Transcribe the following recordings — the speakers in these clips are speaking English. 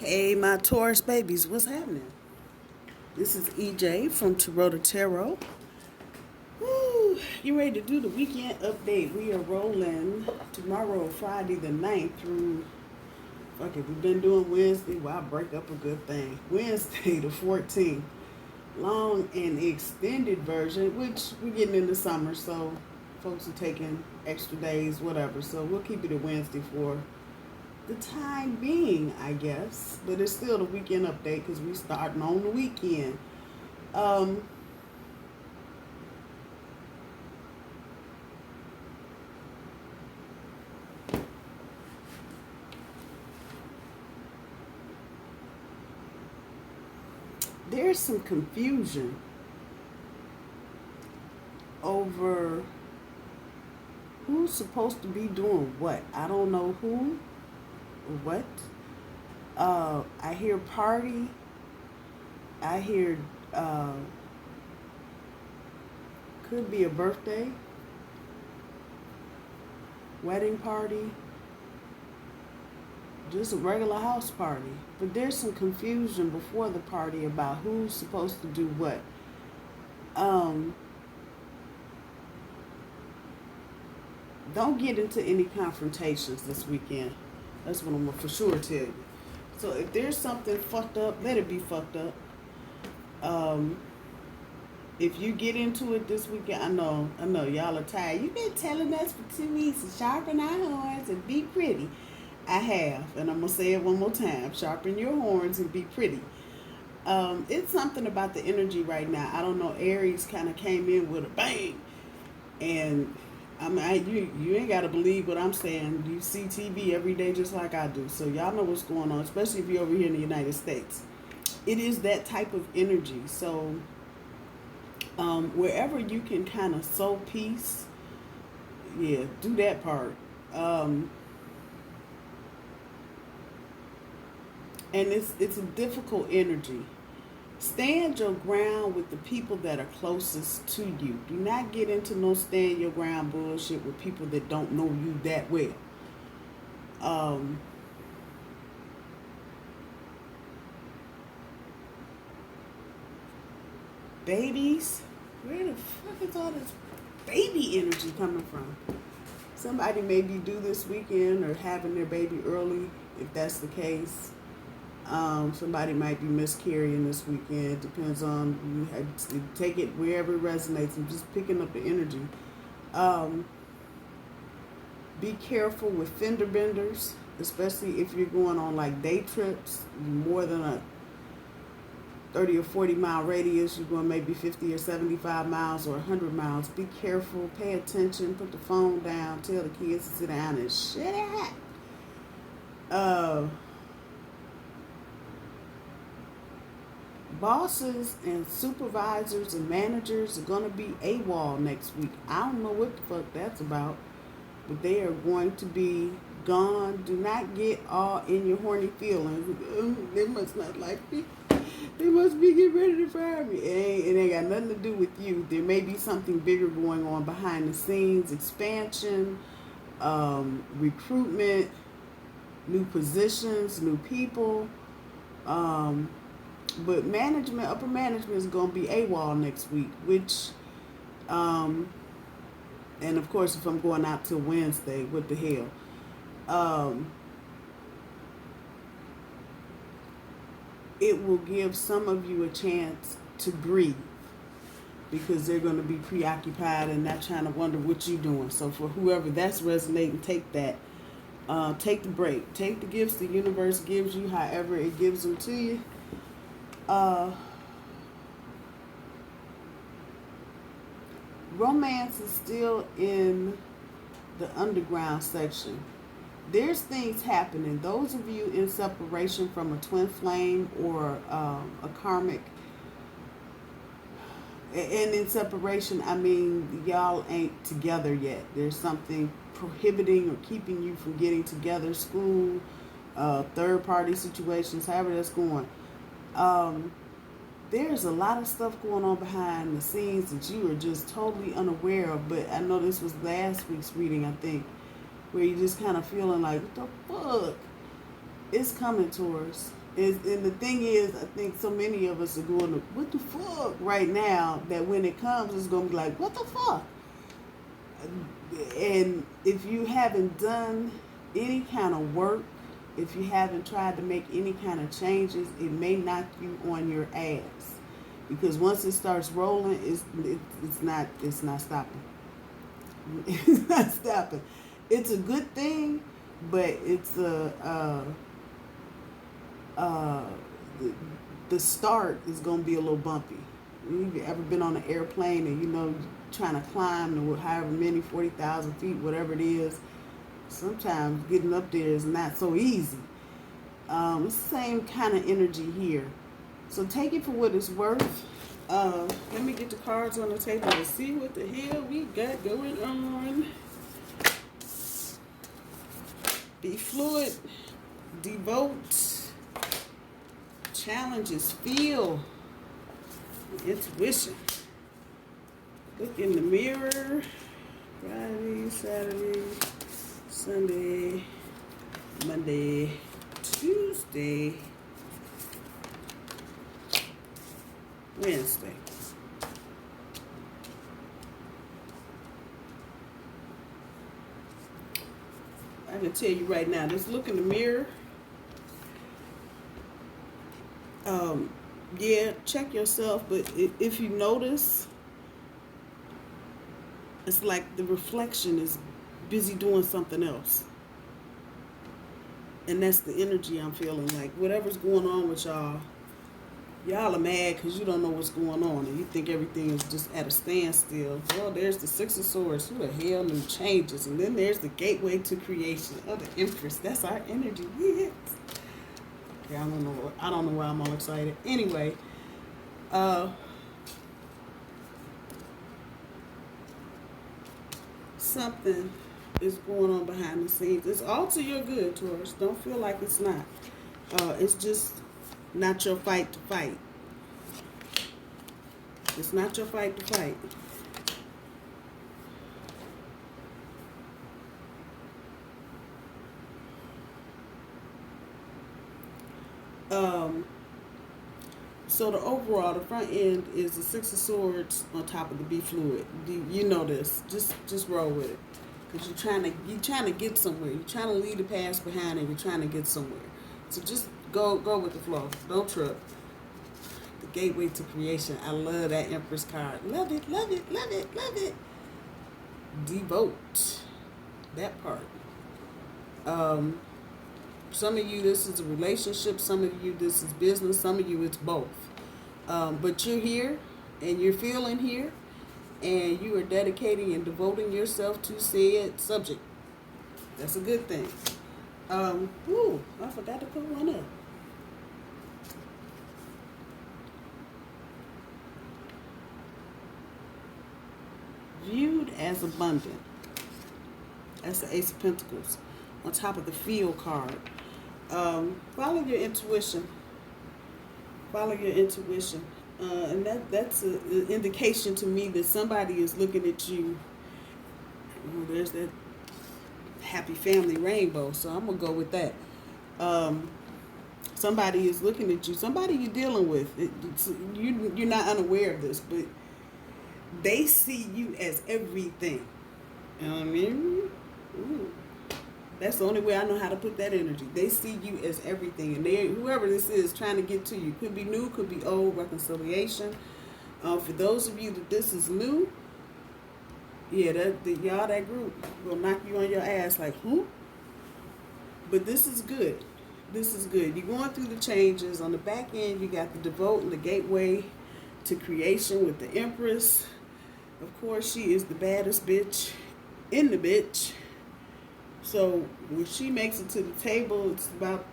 Hey, my Taurus babies, what's happening? This is EJ from Tarot Tarot. Woo, you ready to do the weekend update? We are rolling tomorrow, Friday the 9th through, fuck it, we've been doing Wednesday. Well, I break up a good thing. Wednesday the 14th. Long and extended version, which we're getting into summer, so folks are taking extra days, whatever. So we'll keep it a Wednesday for the time being, I guess. But it's still the weekend update because we starting on the weekend. Um, there's some confusion over who's supposed to be doing what. I don't know who or what. I hear party. I hear could be a birthday, wedding party, just a regular house party. But there's some confusion before the party about who's supposed to do what. Don't get into any confrontations this weekend. That's what I'm gonna for sure tell you. So if there's something fucked up, let it be fucked up. Um, if you get into it this weekend, I know, y'all are tired. You've been telling us for 2 weeks to sharpen our horns and be pretty. I have, and I'm gonna say it one more time: sharpen your horns and be pretty. It's something about the energy right now. I don't know. Aries kind of came in with a bang, and you ain't gotta believe what I'm saying. You see TV every day just like I do, so y'all know what's going on. Especially if you're over here in the United States, it is that type of energy. So wherever you can kind of sow peace, yeah, do that part. Um, and it's a difficult energy. Stand your ground with the people that are closest to you. Do not get into no stand your ground bullshit with people that don't know you that well. Um, Babies, where the fuck is all this baby energy coming from? Somebody may be due this weekend or having their baby early, if that's the case. Somebody might be miscarrying this weekend. Depends on you take it wherever it resonates. I'm just picking up the energy. Um, be careful with fender benders, especially if you're going on like day trips, more than a 30 or 40 mile radius. You're going maybe 50 or 75 miles or 100 miles. Be careful. Pay attention. Put the phone down. Tell the kids to sit down and shut it. Uh, Bosses and supervisors and managers are going to be AWOL next week. I don't know what the fuck that's about, but they are going to be gone. Do not get all in your horny feelings. They must not like me. They must be getting ready to fire me. It ain't got nothing to do with you. There may be something bigger going on behind the scenes. Expansion, recruitment, new positions, new people. But management, upper management is going to be AWOL next week, which, and of course, if I'm going out till Wednesday, what the hell? It will give some of you a chance to breathe because they're going to be preoccupied and not trying to wonder what you're doing. So for whoever that's resonating, take that. Take the break. Take the gifts the universe gives you, however it gives them to you. Romance is still in the underground section. There's things happening. Those of you in separation from a twin flame or a karmic, and in separation, I mean, y'all ain't together yet. There's something prohibiting or keeping you from getting together. School, third party situations, however that's going. There's a lot of stuff going on behind the scenes that you are just totally unaware of. But I know this was last week's reading, I think, where you just kind of feeling like, what the fuck? It's coming, Taurus. And the thing is, I think so many of us are going, what the fuck right now, that when it comes, it's going to be like, what the fuck? And if you haven't done any kind of work, if you haven't tried to make any kind of changes, it may knock you on your ass. Because once it starts rolling, it's not stopping. It's not stopping. It's a good thing, but it's uh, the, the start is gonna be a little bumpy. You've ever been on an airplane and trying to climb to however many 40,000 feet, whatever it is. Sometimes getting up there is not so easy. It's the same kind of energy here. So take it for what it's worth. Let me get the cards on the table and see what the hell we got going on. Be fluid, devote, challenges, feel, intuition. Look in the mirror. Friday, Saturday, Sunday, Monday, Tuesday, Wednesday. I can tell you right now, just look in the mirror. Yeah, check yourself, but if you notice, it's like the reflection is busy doing something else. And that's the energy I'm feeling. Like whatever's going on with y'all are mad because you don't know what's going on and you think everything is just at a standstill. Well, there's the Six of Swords. Who the hell knew changes? And then there's the gateway to creation of the Empress. That's our energy. Yes. Okay, I don't know why I'm all excited. Anyway, something is going on behind the scenes. It's all to your good, Taurus. Don't feel like it's not. It's just not your fight to fight. It's not your fight to fight. So the overall, the front end is the Six of Swords on top of the Be Fluid. You know this. Just roll with it. Because you're trying to get somewhere. You're trying to leave the past behind and you're trying to get somewhere. So just go with the flow. Don't trip. The gateway to creation. I love that Empress card. Love it, love it, love it, love it. Devote. That part. Some of you, this is a relationship. Some of you, this is business. Some of you, it's both. But you're here, and you're feeling here, and you are dedicating and devoting yourself to said subject. That's a good thing. I forgot to put one up. Viewed as abundant. That's the Ace of Pentacles on top of the Feel card. Follow your intuition. Follow your intuition. And that's an indication to me that somebody is looking at you. Oh, there's that happy family rainbow, so I'm going to go with that. Somebody is looking at you. Somebody you're dealing with. You're not unaware of this, but they see you as everything. You know what I mean? Ooh. That's the only way I know how to put that energy. They see you as everything. And whoever this is trying to get to you. Could be new, could be old, reconciliation. For those of you that this is new, yeah, that group will knock you on your ass like, who? But this is good. This is good. You're going through the changes. On the back end, you got the Devote and the gateway to creation with the Empress. Of course, she is the baddest bitch in the bitch. So when she makes it to the table, it's about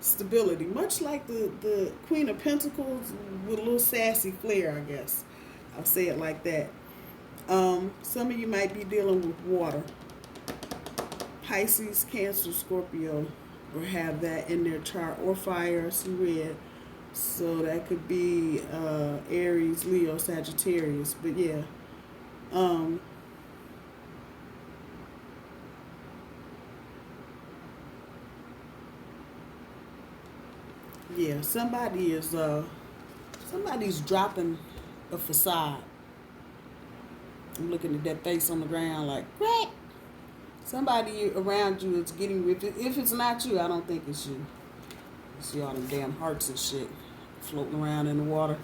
stability. Much like the Queen of Pentacles with a little sassy flair, I guess. I'll say it like that. Some of you might be dealing with water. Pisces, Cancer, Scorpio, or have that in their chart. Or fire, I see red. So that could be Aries, Leo, Sagittarius. But yeah. Yeah, somebody's dropping a facade. I'm looking at that face on the ground like, what? Somebody around you is getting ripped. If it's not you, I don't think it's you. You see all them damn hearts and shit floating around in the water.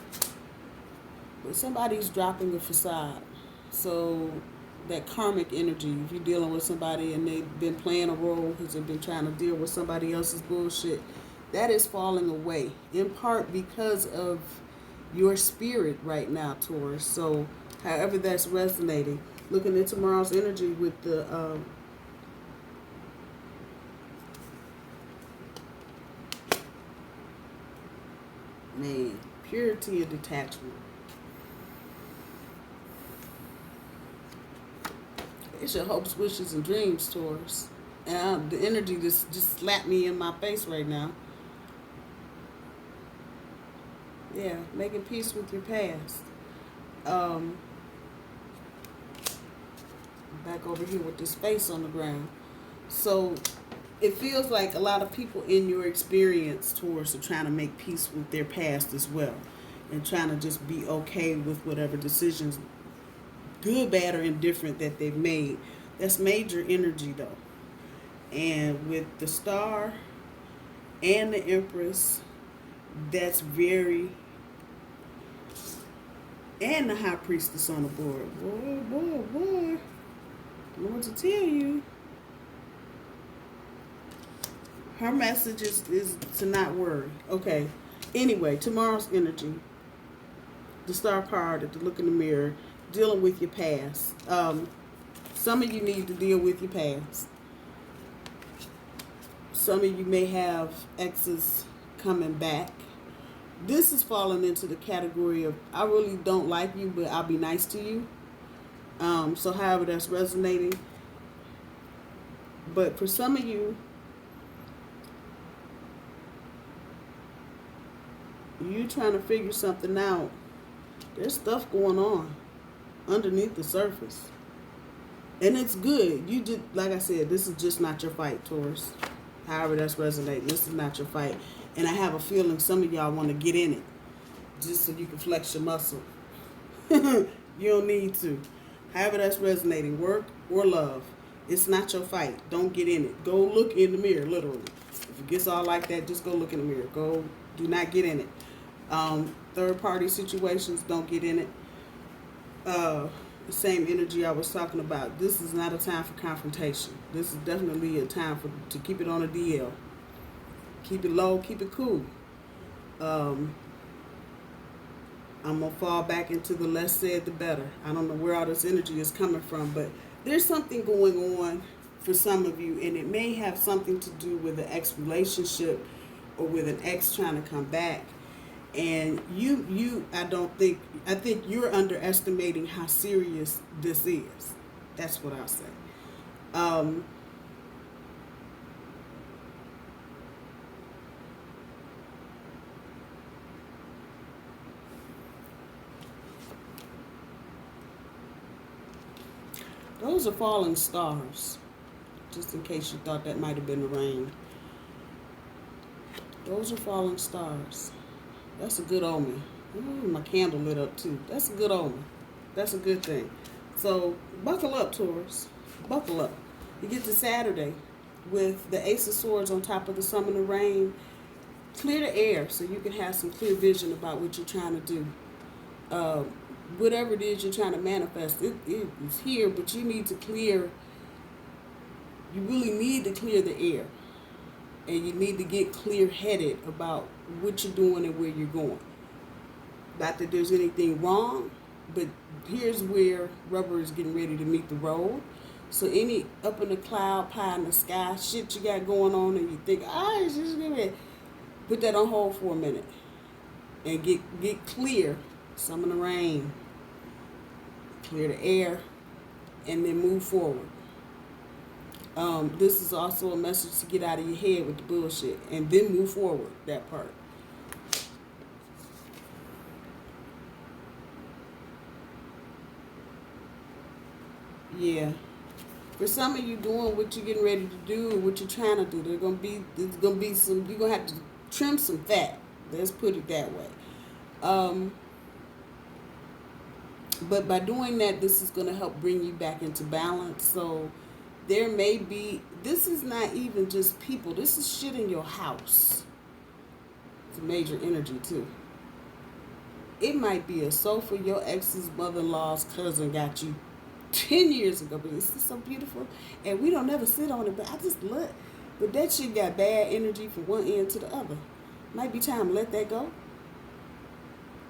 But somebody's dropping a facade. So that karmic energy, if you're dealing with somebody and they've been playing a role because they've been trying to deal with somebody else's bullshit, that is falling away. In part because of your spirit right now, Taurus. So however that's resonating. Looking at tomorrow's energy with the man, purity and detachment. It's your hopes, wishes, and dreams, Taurus. And the energy just slapped me in my face right now. Yeah, making peace with your past. Back over here with this face on the ground. So it feels like a lot of people in your experience, Taurus, are trying to make peace with their past as well. And trying to just be okay with whatever decisions, good, bad, or indifferent, that they've made. That's major energy, though. And with the Star and the Empress, that's very... And the High Priestess on the board. Boy. I don't know what to tell you. Her message is to not worry. Okay. Anyway, tomorrow's energy. The Star card, to look in the mirror, dealing with your past. Some of you need to deal with your past. Some of you may have exes coming back. This is falling into the category of, I really don't like you, but I'll be nice to you. So however that's resonating. But for some of you, you trying to figure something out. There's stuff going on underneath the surface. And it's good. You just, like I said, this is just not your fight, Taurus. However that's resonating, this is not your fight. And I have a feeling some of y'all want to get in it just so you can flex your muscle. You don't need to. However that's resonating, work or love, it's not your fight. Don't get in it. Go look in the mirror, literally. If it gets all like that, just go look in the mirror. Do not get in it. Third party situations, don't get in it. The same energy I was talking about. This is not a time for confrontation. This is definitely a time to keep it on a DL. Keep it low, keep it cool. I'm going to fall back into the less said, the better. I don't know where all this energy is coming from, but there's something going on for some of you, and it may have something to do with an ex relationship or with an ex trying to come back. And I think you're underestimating how serious this is. That's what I'll say. Those are falling stars. Just in case you thought that might have been the rain. Those are falling stars. That's a good omen. Ooh, my candle lit up too. That's a good omen. That's a good thing. So buckle up, Taurus. Buckle up. You get to Saturday with the Ace of Swords on top of the Sun and the Rain. Clear the air so you can have some clear vision about what you're trying to do. Whatever it is you're trying to manifest, it is here, but you need to clear. You really need to clear the air. And you need to get clear-headed about what you're doing and where you're going. Not that there's anything wrong, but here's where rubber is getting ready to meet the road. So any up in the cloud, pie in the sky shit you got going on, and you think, it's just gonna put that on hold for a minute and get clear. Some in the rain, clear the air, and then move forward. This is also a message to get out of your head with the bullshit and then move forward, that part. Yeah. For some of you doing what you're getting ready to do, what you're trying to do, there's gonna be some, you're gonna have to trim some fat. Let's put it that way. Um, but by doing that, this is going to help bring you back into balance. So there may be, this is not even just people, this is shit in your house. It's a major energy too. It might be a sofa your ex's mother-in-law's cousin got you 10 years ago, but this is so beautiful, and we don't ever sit on it, but I just look. But that shit got bad energy from one end to the other. Might be time to let that go.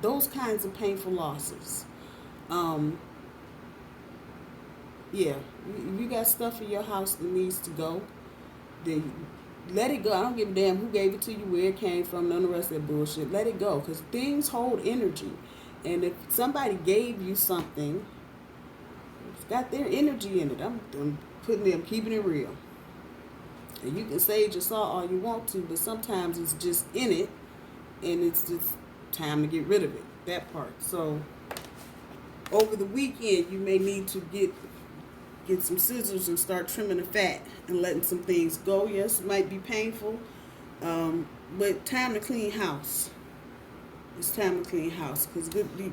Those kinds of painful losses. Yeah, if you got stuff in your house that needs to go, then let it go. I don't give a damn who gave it to you, where it came from, none of the rest of that bullshit. Let it go, because things hold energy. And if somebody gave you something, it's got their energy in it. I'm keeping it real. And you can sage your salt all you want to, but sometimes it's just in it, and it's just time to get rid of it. That part. So over the weekend, you may need to get some scissors and start trimming the fat and letting some things go. Yes, it might be painful, but time to clean house. It's time to clean house, because you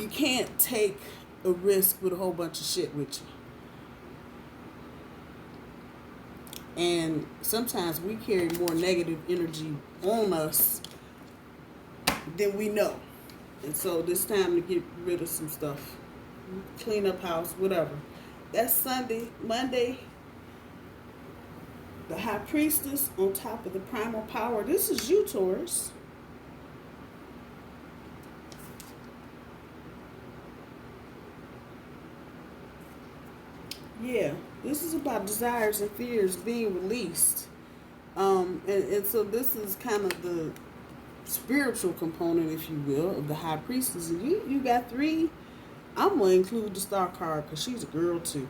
can't take a risk with a whole bunch of shit with you. And sometimes we carry more negative energy on us than we know. And so it's time to get rid of some stuff. Clean up house, whatever. That's Sunday. Monday, the High Priestess on top of the Primal Power. This is you, Taurus. Yeah, this is about desires and fears being released. And so this is kind of the spiritual component, if you will, of the High Priestess. And you got 3. I'm going to include the Star card because she's a girl too.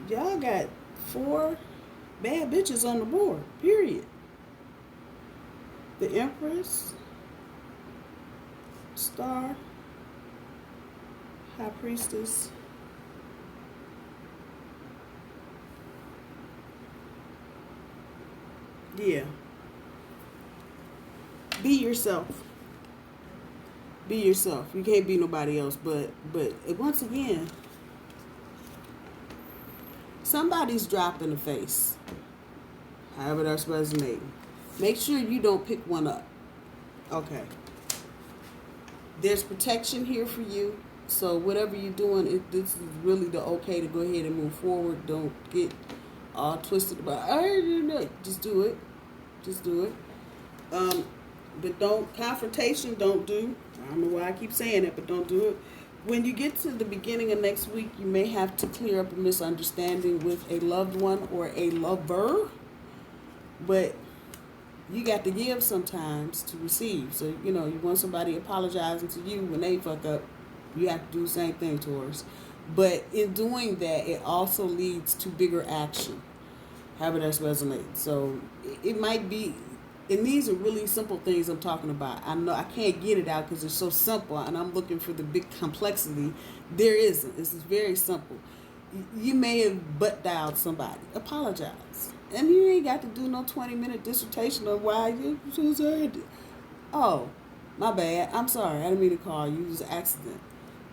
Y'all got 4 bad bitches on the board, period. The Empress, Star, High Priestess. Yeah. Be yourself. Be yourself. You can't be nobody else. But once again, somebody's dropped in the face. However that's resonating. Make sure you don't pick one up. Okay. There's protection here for you. So whatever you're doing, this is really the okay to go ahead and move forward. Don't get all twisted about, just do it. Just do it. But confrontation, don't do. I don't know why I keep saying it, but don't do it. When you get to the beginning of next week, you may have to clear up a misunderstanding with a loved one or a lover. But you got to give sometimes to receive. So, you want somebody apologizing to you when they fuck up, you have to do the same thing to us. But in doing that, it also leads to bigger action. However that's resonating. So it might be, and these are really simple things I'm talking about. I know I can't get it out because it's so simple, and I'm looking for the big complexity. There isn't. This is very simple. You may have butt dialed somebody. Apologize. And you ain't got to do no 20-minute dissertation on why you so sorry. Oh, my bad. I'm sorry. I didn't mean to call you. It was an accident.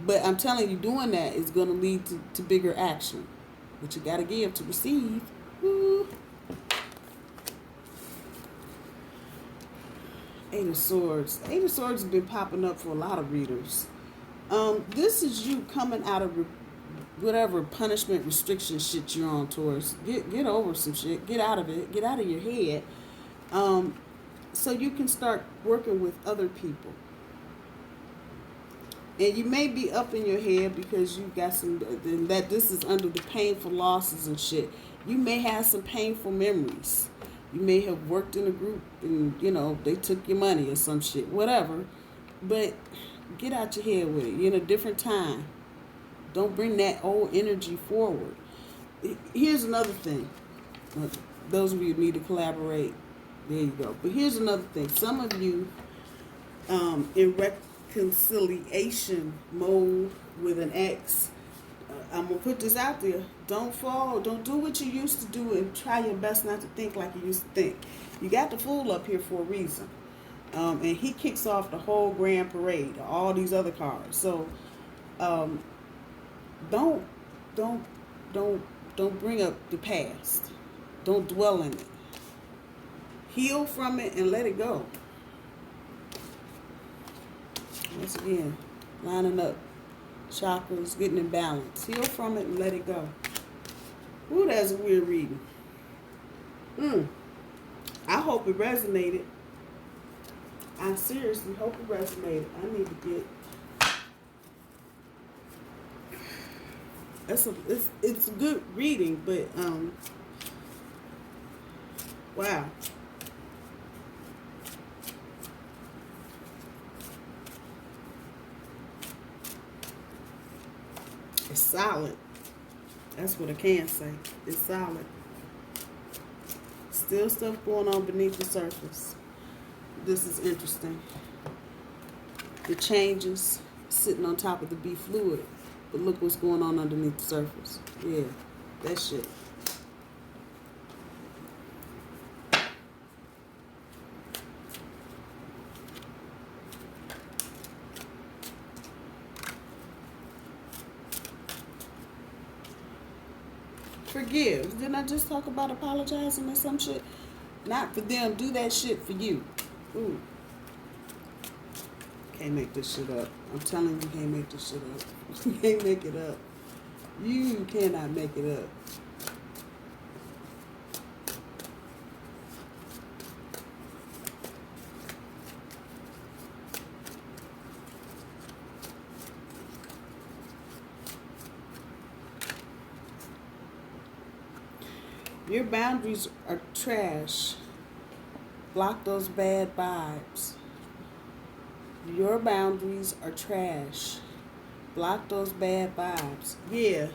But I'm telling you, doing that is going to lead to bigger action. But you got to give to receive. Woo. 8 of Swords. 8 of Swords has been popping up for a lot of readers. This is you coming out of whatever punishment restriction shit you're on, Taurus. Get over some shit. Get out of it. Get out of your head. So you can start working with other people. And you may be up in your head because you got that this is under the painful losses and shit. You may have some painful memories. You may have worked in a group and, they took your money or some shit, whatever. But get out your head with it. You're in a different time. Don't bring that old energy forward. Here's another thing. Those of you who need to collaborate, there you go. But here's another thing. Some of you in reconciliation mode with an ex, I'm gonna put this out there. Don't fall. Don't do what you used to do, and try your best not to think like you used to think. You got the fool up here for a reason, and he kicks off the whole grand parade. All these other cars. So, um, don't, don't, don't bring up the past. Don't dwell in it. Heal from it and let it go. Once again, lining up. Chakras, getting in balance. Heal from it and let it go. Ooh, that's a weird reading. I hope it resonated. I seriously hope it resonated. I need to get... It's a good reading, but, wow. It's solid. That's what I can say. It's solid. Still stuff going on beneath the surface. This is interesting. The changes sitting on top of the B fluid. But look what's going on underneath the surface. Yeah, that shit. Forgive. Didn't I just talk about apologizing or some shit? Not for them. Do that shit for you. Ooh. Can't make this shit up. I'm telling you, you can't make this shit up. You can't make it up. You cannot make it up. Your boundaries are trash. Block those bad vibes. Your boundaries are trash. Block those bad vibes. Yeah.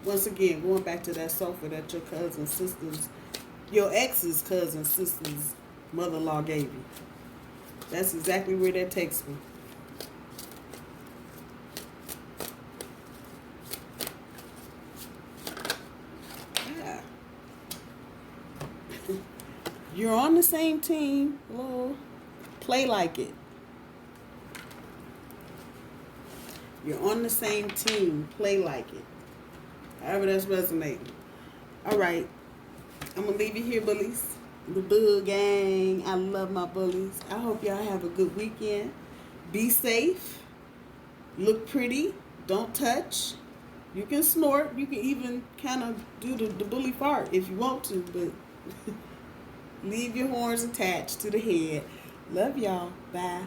Once again, going back to that sofa that your cousin's sister's, your ex's cousin's sister's mother-in-law gave you. That's exactly where that takes me. Yeah. You're on the same team. Well, play like it. You're on the same team. Play like it. However that's resonating. All right. I'm going to leave you here, bullies. The Bull Gang. I love my bullies. I hope y'all have a good weekend. Be safe. Look pretty. Don't touch. You can snort. You can even kind of do the bully fart if you want to, but leave your horns attached to the head. Love y'all. Bye.